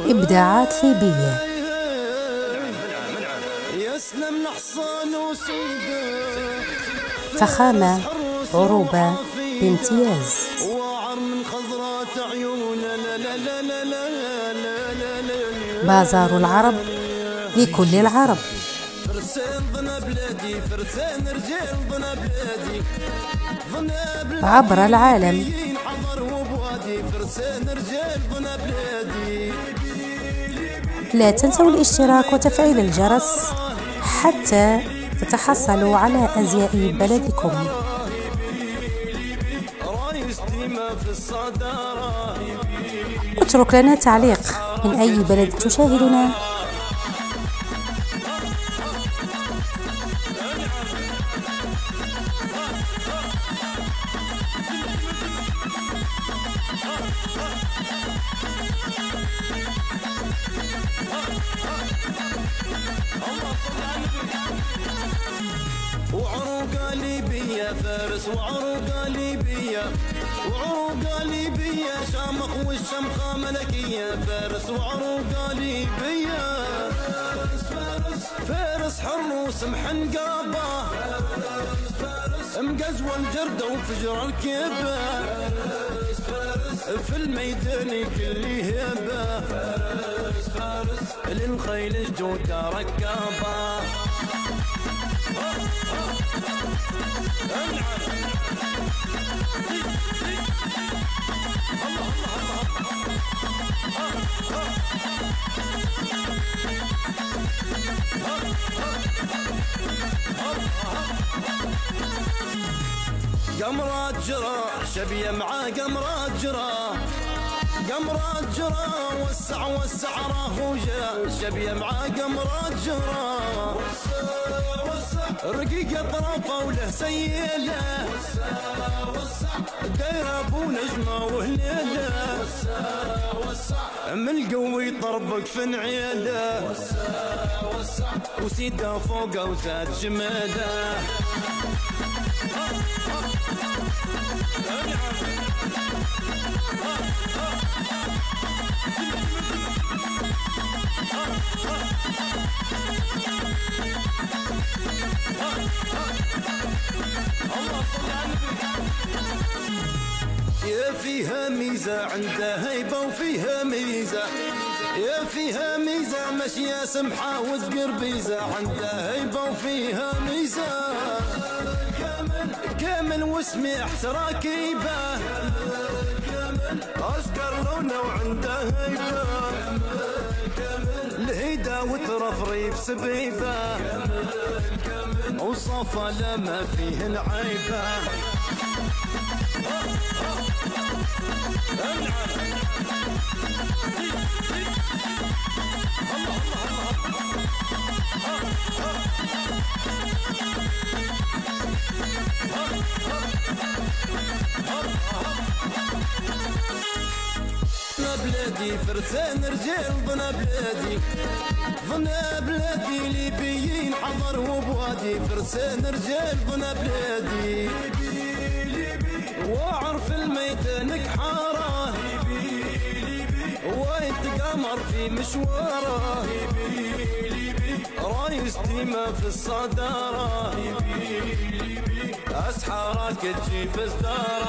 إبداعات ليبية. فخامة عروبة بامتياز. بازار العرب لكل العرب. عبر العالم. لا تنسوا الاشتراك وتفعيل الجرس حتى تتحصلوا على أزياء بلدكم. اترك لنا تعليق من أي بلد تشاهدنا. وعروقة ليبية فارس، وعروقة ليبية، وعروقة ليبية شامخ والشمخة ملكية. فارس وعروقة ليبية، فارس حر وسمح نقابة، مقزوى الجردة وفجر الكبة، في الميدان كل هبة، للخيل الجودة ركابة. قمرات جرى شبيه مع قمرات جرى، قمرات جرى وسع وسع راهوجة شبيه مع قمرات جرى. رقيق طرفه وله سيله، دايره ابو نجمه وهليله، من القوي طربك في نعيله، وسيده فوقه وزاد جماله. يا فيها ميزة عندها هيبة وفيها ميزة، يا فيها ميزة ماشية سمحة وتقربيزة، عندها هيبة وفيها ميزة. كامل وسميح تراكيبة، أشقر لونه وعنده هيبة، الهيدة وترفريف سبيبة، وصفة لما فيه العيبة. بلادي فرسان رجال ضنا بلادي، ضنا بلادي ليبيين حضروا بوادي. فرسان رجال ضنا بلادي، واعرف الميدانك حاره، وايد قمر في مشواره، رايس ديما في الصداره، اسحارك تجي في صداره.